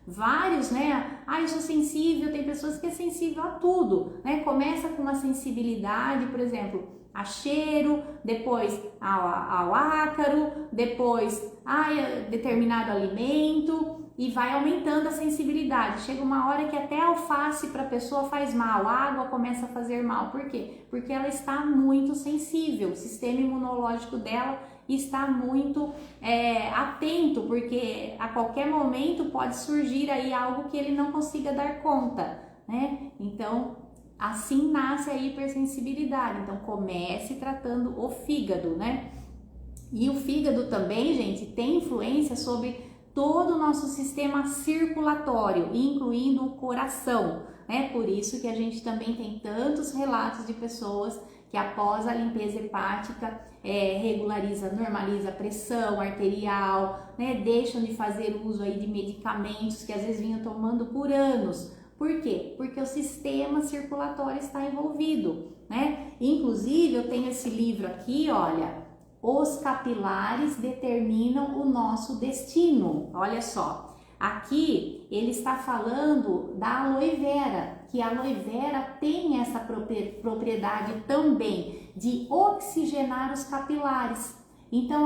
vários, né? Eu sou sensível, tem pessoas que é sensível a tudo, né? Começa com uma sensibilidade, por exemplo, a cheiro, depois ao ácaro, depois a determinado alimento, e vai aumentando a sensibilidade. Chega uma hora que até a alface para a pessoa faz mal, a água começa a fazer mal. Por quê? Porque ela está muito sensível, o sistema imunológico dela está muito atento, porque a qualquer momento pode surgir aí algo que ele não consiga dar conta, né? Então, assim nasce a hipersensibilidade. Então, comece tratando o fígado, né? E o fígado também, gente, tem influência sobre todo o nosso sistema circulatório, incluindo o coração, né? Por isso que a gente também tem tantos relatos de pessoas que após a limpeza hepática regulariza, normaliza a pressão arterial, né? Deixam de fazer uso aí de medicamentos que às vezes vinham tomando por anos. Por quê? Porque o sistema circulatório está envolvido, né? Inclusive, eu tenho esse livro aqui, olha, Os Capilares Determinam o Nosso Destino. Olha só, aqui ele está falando da aloe vera, que a aloe vera tem essa propriedade também de oxigenar os capilares. Então,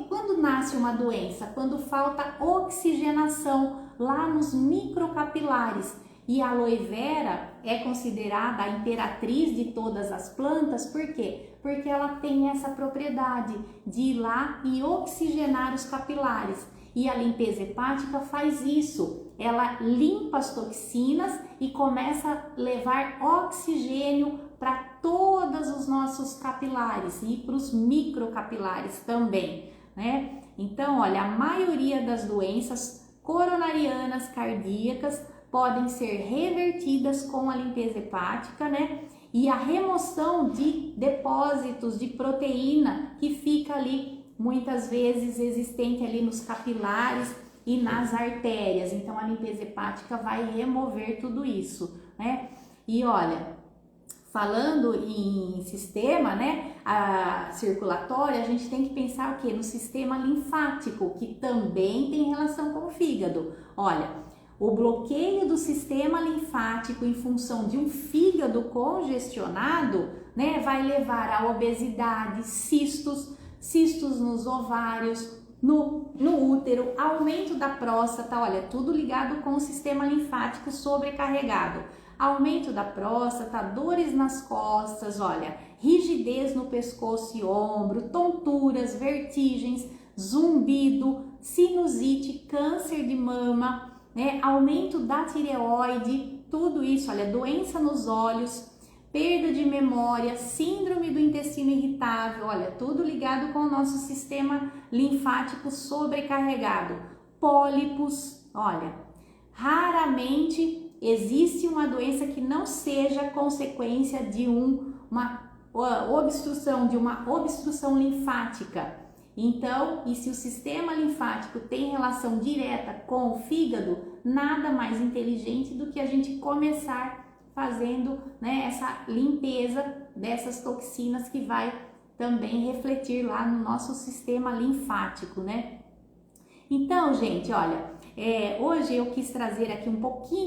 quando nasce uma doença? Quando falta oxigenação lá nos microcapilares. E a aloe vera é considerada a imperatriz de todas as plantas, por quê? Porque ela tem essa propriedade de ir lá e oxigenar os capilares. E a limpeza hepática faz isso. Ela limpa as toxinas e começa a levar oxigênio para todos os nossos capilares e para os microcapilares também, né? Então, olha, a maioria das doenças coronarianas cardíacas podem ser revertidas com a limpeza hepática, né? E a remoção de depósitos de proteína que fica ali muitas vezes existente ali nos capilares e nas artérias. Então, a limpeza hepática vai remover tudo isso, né? E olha, falando em sistema, né, circulatório, a gente tem que pensar o quê? No sistema linfático, que também tem relação com o fígado. Olha, o bloqueio do sistema linfático em função de um fígado congestionado, né, vai levar à obesidade, cistos nos ovários, no útero, aumento da próstata, olha, tudo ligado com o sistema linfático sobrecarregado. Aumento da próstata, dores nas costas, olha, rigidez no pescoço e ombro, tonturas, vertigens, zumbido, sinusite, câncer de mama, né? Aumento da tireoide, tudo isso, olha, doença nos olhos, perda de memória, síndrome do intestino irritável, olha, tudo ligado com o nosso sistema linfático sobrecarregado, pólipos, olha, raramente existe uma doença que não seja consequência de uma obstrução linfática. Então, e se o sistema linfático tem relação direta com o fígado, nada mais inteligente do que a gente começar fazendo, né, essa limpeza dessas toxinas que vai também refletir lá no nosso sistema linfático, né? Então, gente, olha, hoje eu quis trazer aqui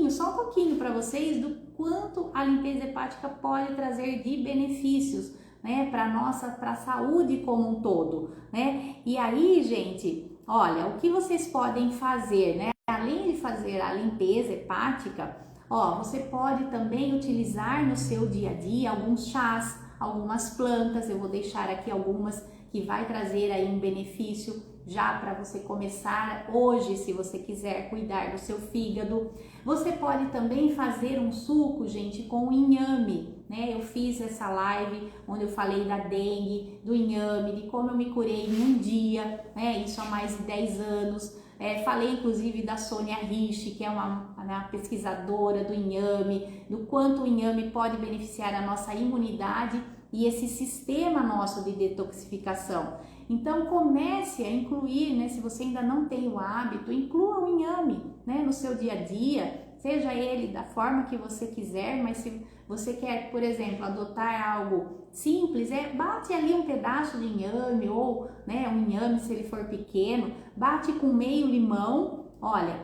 só um pouquinho para vocês do quanto a limpeza hepática pode trazer de benefícios, né, para a saúde como um todo, né? E aí, gente, olha, o que vocês podem fazer, né? Além de fazer a limpeza hepática, ó, você pode também utilizar no seu dia a dia alguns chás, algumas plantas. Eu vou deixar aqui algumas que vai trazer aí um benefício já para você começar hoje, se você quiser cuidar do seu fígado. Você pode também fazer um suco, gente, com inhame, né? Eu fiz essa live onde eu falei da dengue, do inhame, de como eu me curei em um dia, né? Isso há mais de 10 anos. Falei inclusive da Sônia Rich, que é uma pesquisadora do inhame, do quanto o inhame pode beneficiar a nossa imunidade e esse sistema nosso de detoxificação. Então comece a incluir, né, se você ainda não tem o hábito, inclua o inhame, né, no seu dia a dia, seja ele da forma que você quiser, mas se você quer, por exemplo, adotar algo simples, bate ali um pedaço de inhame ou, né, um inhame se ele for pequeno, bate com meio limão, olha,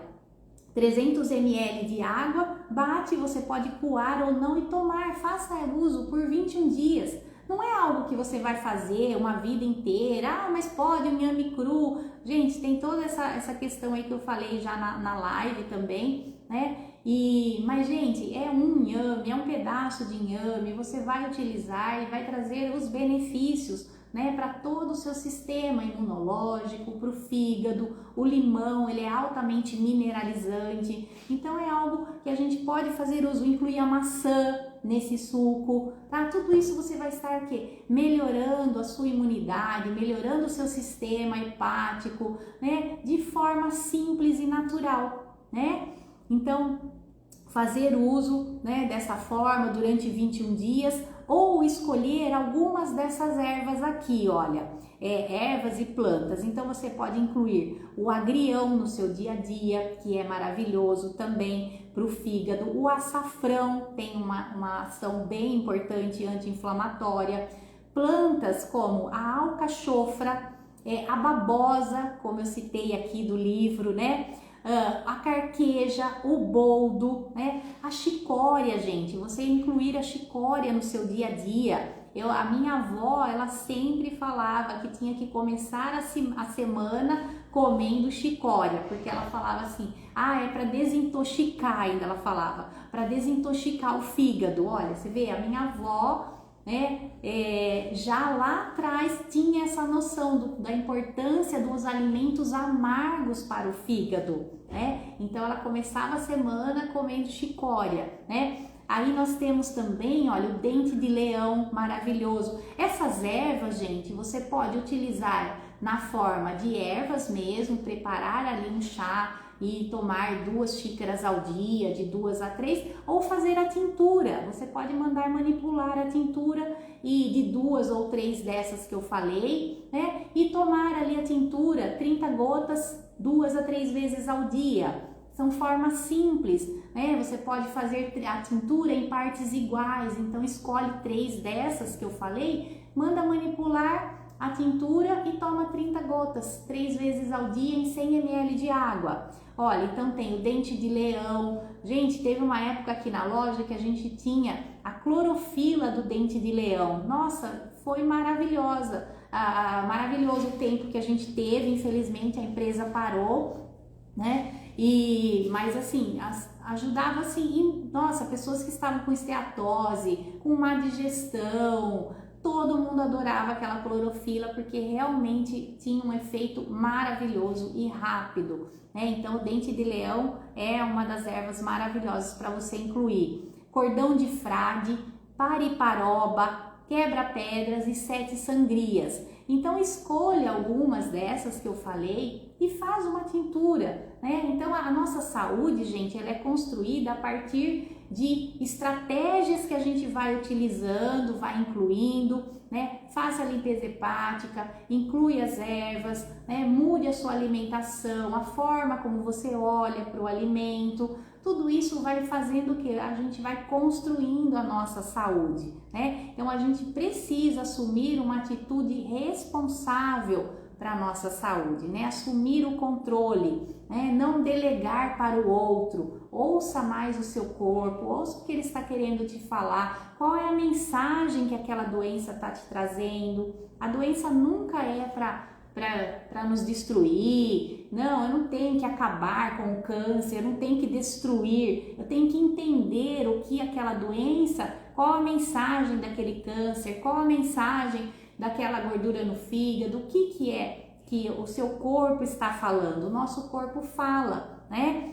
300 ml de água, bate, você pode coar ou não e tomar, faça uso por 21 dias. Não é algo que você vai fazer uma vida inteira, mas pode um inhame cru. Gente, tem toda essa questão aí que eu falei já na live também, né? Mas, gente, é um inhame, é um pedaço de inhame, você vai utilizar e vai trazer os benefícios, né, para todo o seu sistema imunológico, para o fígado. O limão, ele é altamente mineralizante, então é algo que a gente pode fazer uso, incluir a maçã nesse suco, tá? Tudo isso você vai estar o quê? Melhorando a sua imunidade, melhorando o seu sistema hepático, né, de forma simples e natural, né? Então, fazer uso, né, dessa forma durante 21 dias ou escolher algumas dessas ervas aqui, olha, ervas e plantas. Então você pode incluir o agrião no seu dia a dia, que é maravilhoso também para o fígado. O açafrão tem uma ação bem importante anti-inflamatória. Plantas como a alcachofra, a babosa, como eu citei aqui do livro, né? A carqueja, o boldo, né? A chicória, gente, você incluir a chicória no seu dia a dia. A minha avó, ela sempre falava que tinha que começar a semana comendo chicória, porque ela falava assim, é para desintoxicar, ainda ela falava, para desintoxicar o fígado. Olha, você vê, a minha avó, né, já lá atrás tinha essa noção da importância dos alimentos amargos para o fígado, né? Então ela começava a semana comendo chicória, né? Aí nós temos também, olha, o dente de leão, maravilhoso. Essas ervas, gente, você pode utilizar na forma de ervas mesmo, preparar ali um chá e tomar 2 xícaras ao dia, de 2 a 3, ou fazer a tintura. Você pode mandar manipular a tintura e de 2 ou 3 dessas que eu falei, né? E tomar ali a tintura, 30 gotas, 2 a 3 vezes ao dia. São formas simples, né? Você pode fazer a tintura em partes iguais, então escolhe 3 dessas que eu falei, manda manipular a tintura e toma 30 gotas, 3 vezes ao dia em 100 ml de água. Olha, então tem o dente de leão. Gente, teve uma época aqui na loja que a gente tinha a clorofila do dente de leão. Nossa, foi maravilhosa. Maravilhoso o tempo que a gente teve. Infelizmente a empresa parou, né? Mas assim, ajudava assim, nossa, pessoas que estavam com esteatose, com má digestão, todo mundo adorava aquela clorofila porque realmente tinha um efeito maravilhoso e rápido, né? Então o dente de leão é uma das ervas maravilhosas para você incluir. Cordão de frade, pariparoba, quebra-pedras e 7 sangrias. Então escolha algumas dessas que eu falei e faz uma tintura, né? Então a nossa saúde, gente, ela é construída a partir de estratégias que a gente vai utilizando, vai incluindo, né? Faça a limpeza hepática, inclui as ervas, né? Mude a sua alimentação, a forma como você olha para o alimento. Tudo isso vai fazendo que a gente vai construindo a nossa saúde, né? Então a gente precisa assumir uma atitude responsável para a nossa saúde, né? Assumir o controle, né? Não delegar para o outro. Ouça mais o seu corpo, ouça o que ele está querendo te falar, qual é a mensagem que aquela doença está te trazendo. A doença nunca é para nos destruir. Não, eu não tenho que acabar com o câncer, eu não tenho que destruir, eu tenho que entender o que aquela doença, qual a mensagem daquele câncer, qual a mensagem daquela gordura no fígado, o que é que o seu corpo está falando. O nosso corpo fala, né?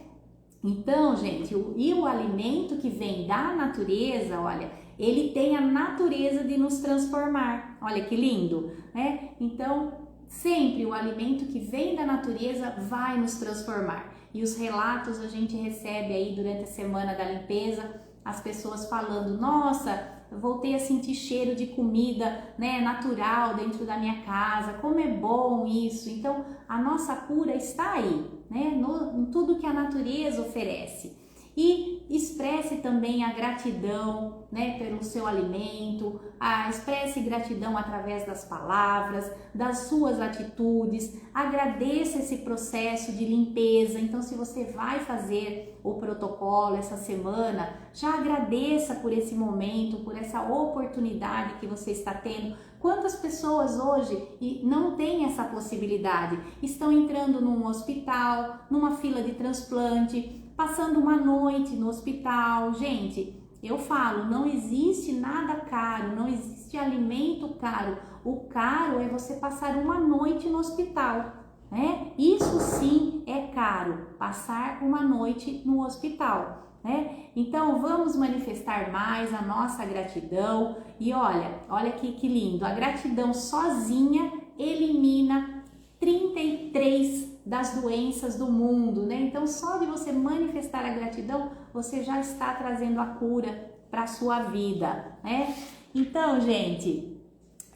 Então, gente, o alimento que vem da natureza, olha, ele tem a natureza de nos transformar. Olha que lindo, né? Então, sempre o alimento que vem da natureza vai nos transformar. E os relatos a gente recebe aí durante a semana da limpeza, as pessoas falando: nossa, eu voltei a sentir cheiro de comida, né, natural dentro da minha casa, como é bom isso. Então a nossa cura está aí, né, em tudo que a natureza oferece. E expresse também a gratidão, né, pelo seu alimento, expresse gratidão através das palavras, das suas atitudes, agradeça esse processo de limpeza. Então, se você vai fazer o protocolo essa semana, já agradeça por esse momento, por essa oportunidade que você está tendo. Quantas pessoas hoje não têm essa possibilidade? Estão entrando num hospital, numa fila de transplante, passando uma noite no hospital. Gente, eu falo, não existe nada caro, não existe alimento caro. O caro é você passar uma noite no hospital, né? Isso sim é caro, passar uma noite no hospital, né? Então vamos manifestar mais a nossa gratidão. E olha que lindo, a gratidão sozinha elimina 33 das doenças do mundo, né? Então só de você manifestar a gratidão, você já está trazendo a cura para a sua vida, né? Então, gente,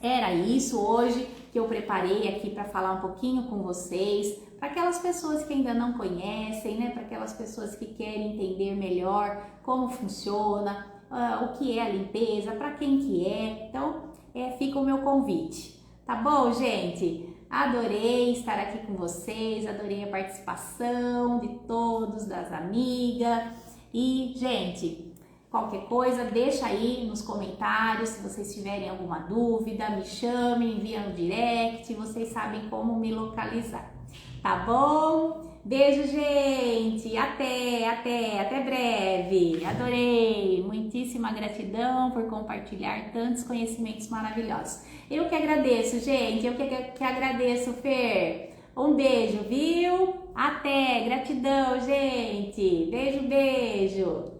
era isso hoje que eu preparei aqui para falar um pouquinho com vocês, para aquelas pessoas que ainda não conhecem, né? Para aquelas pessoas que querem entender melhor como funciona, o que é a limpeza, para quem que é. Então, fica o meu convite. Tá bom, gente? Adorei estar aqui com vocês, adorei a participação de todos, das amigas. E, gente, qualquer coisa, deixa aí nos comentários. Se vocês tiverem alguma dúvida, me chamem, envia no direct, vocês sabem como me localizar. Tá bom? Beijo, gente! Até breve! Adorei! Muitíssima gratidão por compartilhar tantos conhecimentos maravilhosos. Eu que agradeço, gente! Eu que agradeço, Fer! Um beijo, viu? Até! Gratidão, gente! Beijo!